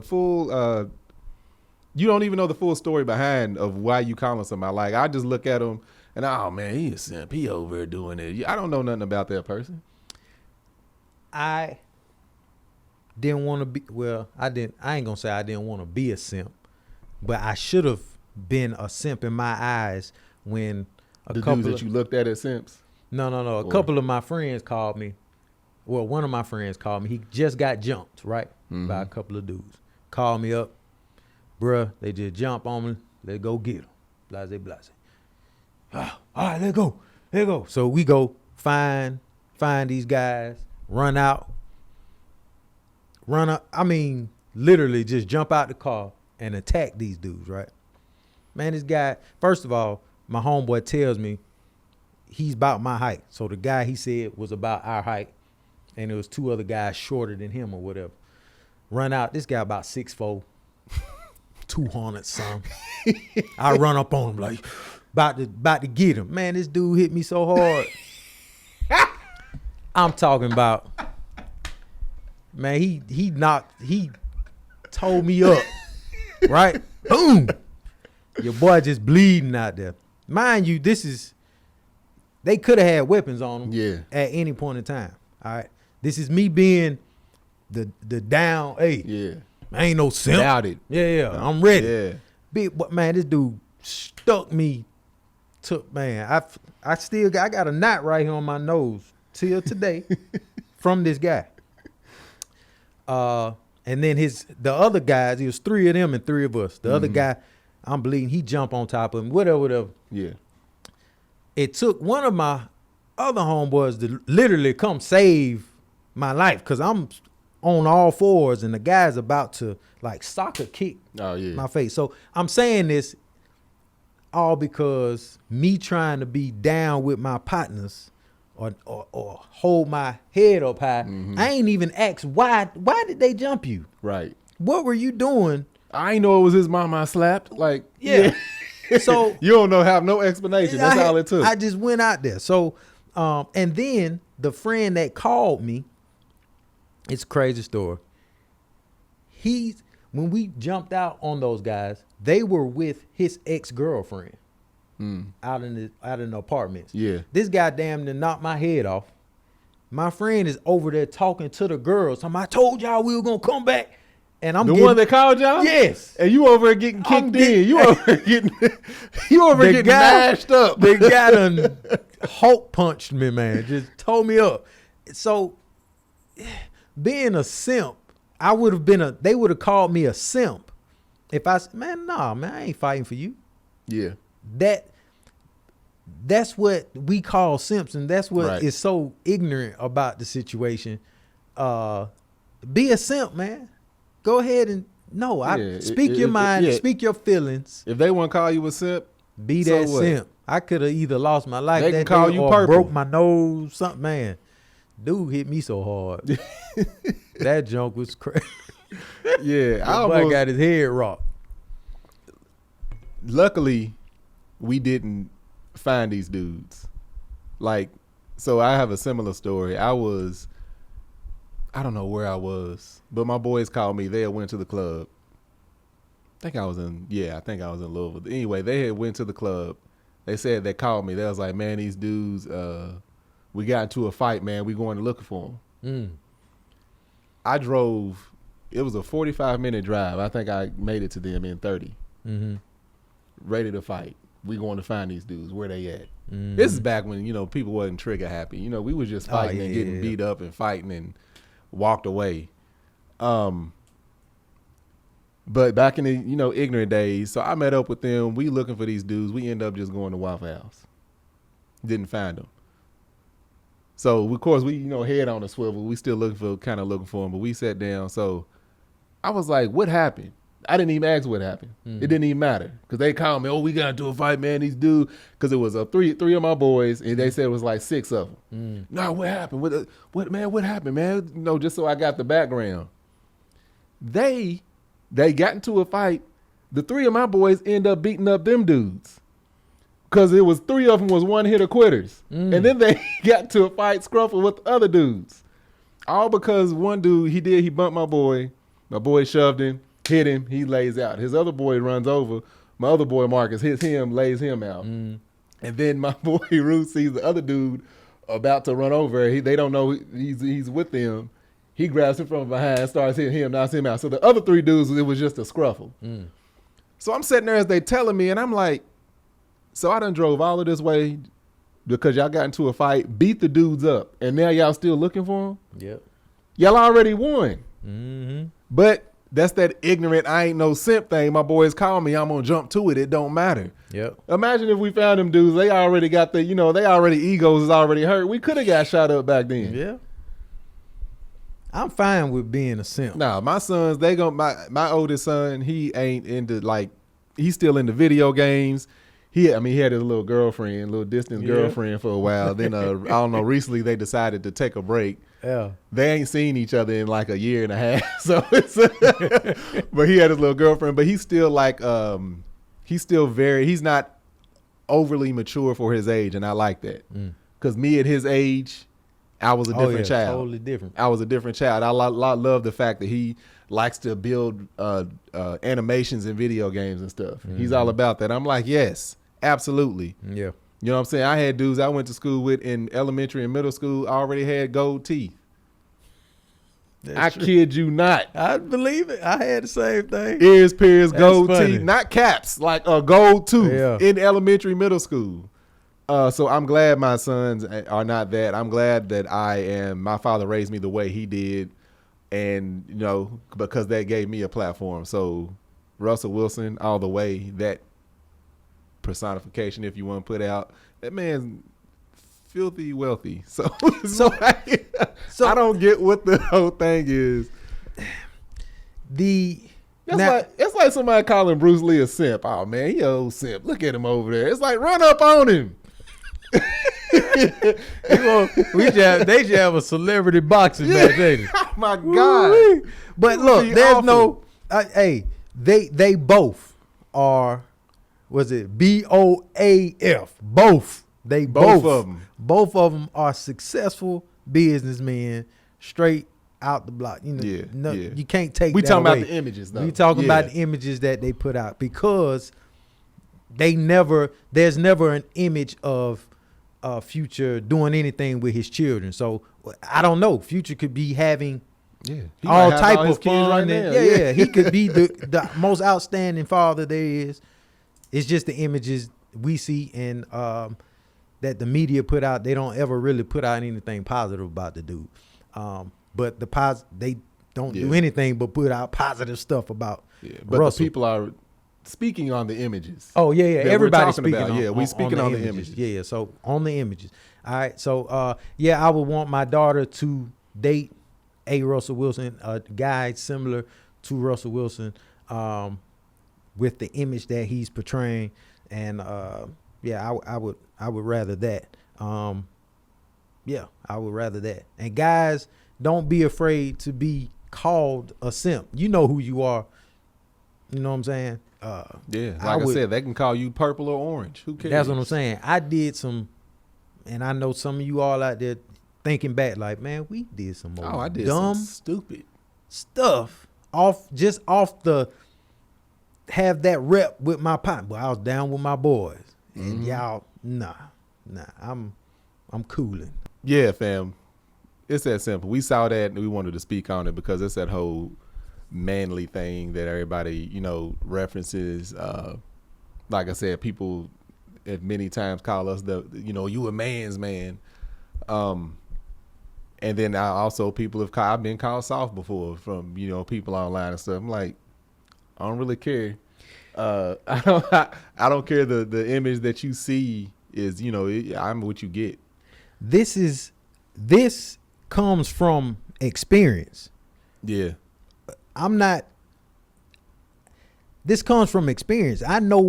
full. You don't even know the full story behind of why you calling somebody. Like, I just look at them and, oh man, he a simp. He over there doing it. I don't know nothing about that person. I didn't want to be. Well, I ain't gonna say I didn't want to be a simp, but I should have been a simp in my eyes when the dudes that you looked at as simps. No. A couple of my friends called me. Well, one of my friends called me. He just got jumped, right, by a couple of dudes. Called me up, bruh. They just jump on me. Let's go get them. Blase. All right, let's go. So we go find these guys. Run up. I mean, literally just jump out the car and attack these dudes, right? Man, this guy, first of all, my homeboy tells me he's about my height. So the guy he said was about our height, and there was 2 other guys shorter than him or whatever. Run out, this guy about 6'4", 200 something. I run up on him like, about to get him. Man, this dude hit me so hard. I'm talking about, man, he told me up, right? Boom. Your boy just bleeding out there. Mind you, they could have had weapons on them at any point in time. All right. This is me being the down, hey. Yeah. I ain't no simp. Doubt it. Yeah. I'm ready. Yeah. Big, but man, this dude stuck me. Man, I got a knot right here on my nose till today from this guy. And then the other guys, it was 3 of them and 3 of us. The other guy, I'm bleeding. He jumped on top of him, whatever. Yeah. It took one of my other homeboys to literally come save my life because I'm on all fours and the guy's about to like soccer kick my face. So I'm saying this all because me trying to be down with my partners or hold my head up high. I ain't even asked why did they jump you? Right. What were you doing? I ain't know it was his mama I slapped. Like, yeah. So you don't have no explanation. That's all it took. I just went out there. So And then the friend that called me, it's a crazy story. When we jumped out on those guys, they were with his ex-girlfriend out in the apartments. Yeah. This guy damn near knocked my head off. My friend is over there talking to the girls. I told y'all we were gonna come back. And I'm one that called y'all? Yes. And you over there getting kicked in. You over there getting mashed up. The guy done Hulk punched me, man. Just tore me up. So being a simp, they would have called me a simp if I said, man, I ain't fighting for you. Yeah. That's what we call simps, and that's what Right. is so ignorant about the situation. Be a simp, man. Go ahead and speak your mind, speak your feelings. If they want to call you a simp, Be so that what? simp. I could have either lost my life They that can call day you or purple. broke my nose, something, man. Dude hit me so hard. That junk was crazy. yeah, I Boy almost got his head rocked. luckily we didn't find these dudes. Like, so I have a similar story. I don't know where I was, but my boys called me. They had went to the club. I think I was in Louisville. Anyway, they had went to the club. They said they called me. They was like, man, these dudes, we got into a fight, man. We going to look for them. I drove. It was a 45-minute drive. I think I made it to them in 30. Mm-hmm. Ready to fight. We going to find these dudes. Where they at? Mm-hmm. This is back when, people wasn't trigger happy. We was just fighting and getting beat up and fighting and walked away. But back in the, ignorant days, so I met up with them. We looking for these dudes. We end up just going to Waffle House. Didn't find them. So, of course, we, head on a swivel. We still looking for them, but we sat down. So I was like, what happened? I didn't even ask what happened. Mm-hmm. It didn't even matter. Because they called me, we got into a fight, man. These dudes, because it was three of my boys, and they said it was like 6 of them. No, what happened? What happened, man? Just so I got the background. They got into a fight. The 3 of my boys end up beating up them dudes. Because it was 3 of them was one-hitter quitters. And then they got to a fight, scruffle with the other dudes. All because one dude, he bumped my boy. My boy shoved him, hit him, he lays out. His other boy runs over. My other boy, Marcus, hits him, lays him out. And then my boy, Ruth, sees the other dude about to run over. They don't know he's with them. He grabs him from behind, starts hitting him, knocks him out. So the other 3 dudes, it was just a scruffle. So I'm sitting there as they telling me, and I'm like, so I done drove all of this way because y'all got into a fight, beat the dudes up, and now y'all still looking for them? Yep. Y'all already won. Mm-hmm. But that's that ignorant, I ain't no simp thing. My boys call me, I'm going to jump to it. It don't matter. Yep. Imagine if we found them dudes, they already got they already egos is already hurt. We could have got shot up back then. Yeah. I'm fine with being a simp. Nah, my sons, my oldest son, he ain't into he's still into video games. He had his little girlfriend, little distant girlfriend for a while. Then I don't know, recently they decided to take a break. Yeah. They ain't seen each other in like a year and a half. So but he had his little girlfriend, but he's still he's not overly mature for his age, and I like that. Cuz me at his age, I was a different child. Totally different. I was a different child. I love the fact that he likes to build animations and video games and stuff. He's all about that. I'm like, yes, absolutely. Yeah. You know what I'm saying? I had dudes I went to school with in elementary and middle school already had gold teeth. That's true. Kid you not. I believe it. I had the same thing. Ears pierced, That's gold funny. teeth, not caps, like a gold tooth in elementary, middle school. So I'm glad my sons are not that. I'm glad that my father raised me the way he did, and because that gave me a platform. So Russell Wilson, all the way, that personification, if you want to put out, that man's filthy wealthy. So I don't get what the whole thing is. It's like somebody calling Bruce Lee a simp. Oh man, he a old simp. Look at him over there. It's like, run up on him. They should have a celebrity boxing match, ain't it? Oh my God. But look, there's they both are, was it BOAF? Both They Both both of 'em. Both of them are successful businessmen, straight out the block. You know, Yeah, yeah. you can't take. We that talking away. about the images, though. We talking Yeah. about the images that they put out, because there's never an image of Future doing anything with his children. So I don't know. Future could be having Yeah, all type of his kids fun. right and, now. yeah, he could be the most outstanding father there is. It's just the images we see and that the media put out. They don't ever really put out anything positive about the dude. But they don't do anything but put out positive stuff about But Russell. the people are speaking on the images. Oh yeah. that we're Everybody's talking speaking about. on. We speaking on the images. Yeah. So on the images. All right. So I would want my daughter to date a Russell Wilson, a guy similar to Russell Wilson, with the image that he's portraying, and I would rather that. I would rather that. And guys, don't be afraid to be called a simp. You know who you are. You know what I'm saying? Like I said, they can call you purple or orange. Who cares? That's what I'm saying. I did some, and I know some of you all out there thinking back, like, man, we did some more I did dumb, some stupid stuff off the have that rep with my partner. But I was down with my boys, and y'all, nah, I'm cooling. Yeah, fam. It's that simple. We saw that and we wanted to speak on it because it's that whole manly thing that everybody, references. Like I said, people at many times call us you a man's man. And then I've been called soft before from, people online and stuff. I'm like, I don't really care. I don't care the image that you see is, I'm what you get. This comes from experience. Yeah. This comes from experience. I know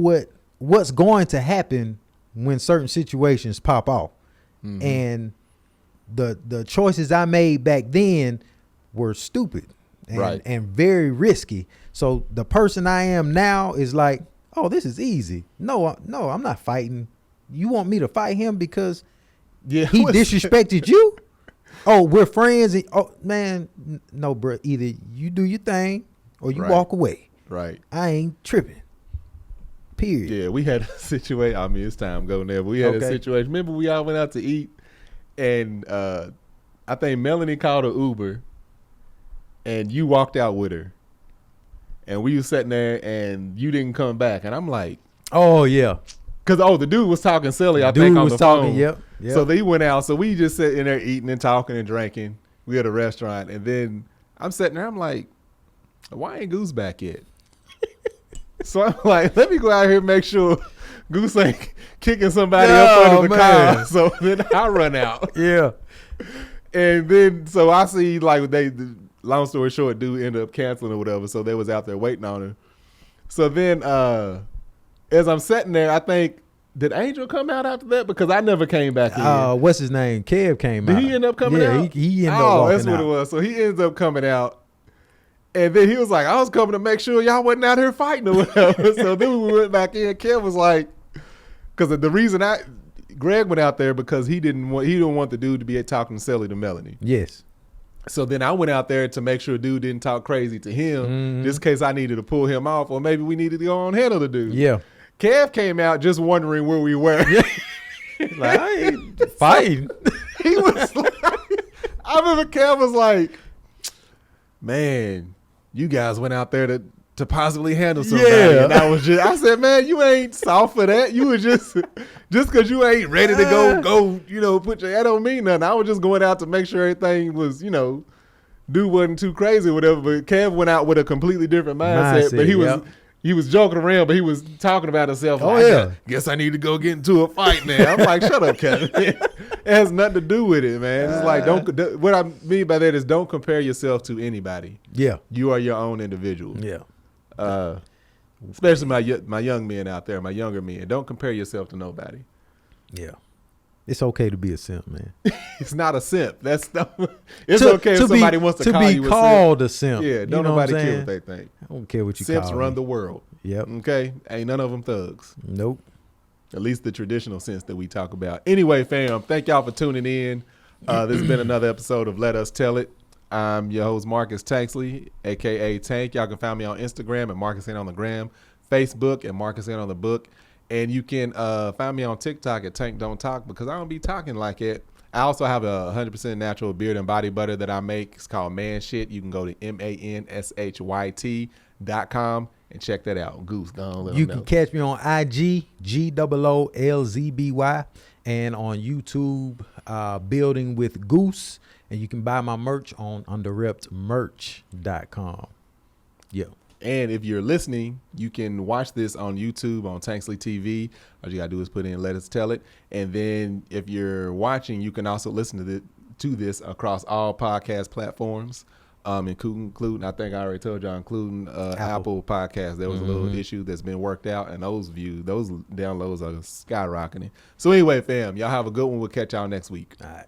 what's going to happen when certain situations pop off. Mm-hmm. And the choices I made back then were stupid and very risky. So the person I am now is like, oh, this is easy. No, I'm not fighting. You want me to fight him because he disrespected you? Oh, we're friends. Oh, man, no, bro. Either you do your thing or you walk away. Right. I ain't tripping. Period. Yeah, we had a situation. I mean, it's time going there, but we had a situation. Remember, we all went out to eat, and I think Melanie called an Uber, and you walked out with her, and we was sitting there, and you didn't come back, and I'm like, oh yeah, because the dude was talking silly. I think on the phone. Yep. So they went out. So we just sat in there eating and talking and drinking. We at a restaurant, and then I'm sitting there. I'm like, why ain't Goose back yet? So I'm like, let me go out here and make sure Goose ain't kicking somebody up under the car. So then I run out. Yeah. And then, so I see, like, long story short, dude ended up canceling or whatever. So they was out there waiting on her. So then, as I'm sitting there, I think, did Angel come out after that? Because I never came back in. What's his name? Kev came out. Did he end up coming out? Yeah, he ended up walking out. That's what it was. So he ends up coming out. And then he was like, I was coming to make sure y'all wasn't out here fighting or whatever. So then we went back in. Kev was like, because the reason Greg went out there because he didn't want the dude to be talking silly to Melanie. Yes. So then I went out there to make sure dude didn't talk crazy to him, just in case I needed to pull him off, or maybe we needed to go on handle the dude. Yeah. Kev came out just wondering where we were. Like, I ain't fighting. He was like, I remember Kev was like, man, you guys went out there to possibly handle somebody. Yeah. And I said, man, you ain't soft for that. You was just because you ain't ready to go, put your, that don't mean nothing. I was just going out to make sure everything was, dude wasn't too crazy or whatever. But Kev went out with a completely different mindset. But he was joking around, but he was talking about himself. Oh, like, yeah. Guess I need to go get into a fight now. I'm like, shut up, Kevin. It has nothing to do with it, man. It's like, what I mean by that is don't compare yourself to anybody. Yeah. You are your own individual. Yeah. Especially my young men out there, my younger men. Don't compare yourself to nobody. Yeah. It's okay to be a simp, man. It's not a simp. It's okay if somebody wants to call you a simp. To be called a simp. Yeah, don't nobody care what they think. I don't care what you Simps call run me. the world. Yep. Okay? Ain't none of them thugs. Nope. At least the traditional sense that we talk about. Anyway, fam, thank y'all for tuning in. This has been another episode of Let Us Tell It. I'm your host, Marcus Tanksley, a.k.a. Tank. Y'all can find me on Instagram at Marcus N on the Gram, Facebook at Marcus N on the Book. And you can find me on TikTok at Tank Don't Talk, because I don't be talking like it. I also have a 100% natural beard and body butter that I make. It's called Man Shit. You can go to manshYT.com and check that out. Goose, go on, let You them know. can catch me on IG, GOOLZBY, and on YouTube, Building with Goose. And you can buy my merch on underreptmerch.com. Yeah. And if you're listening, you can watch this on YouTube on Tanksley TV. All you gotta do is put in Let Us Tell It. And then if you're watching, you can also listen to this across all podcast platforms, including, I think I already told y'all, including Apple Podcasts. There was a little issue that's been worked out, and those downloads are skyrocketing. So anyway, fam, y'all have a good one. We'll catch y'all next week. All right.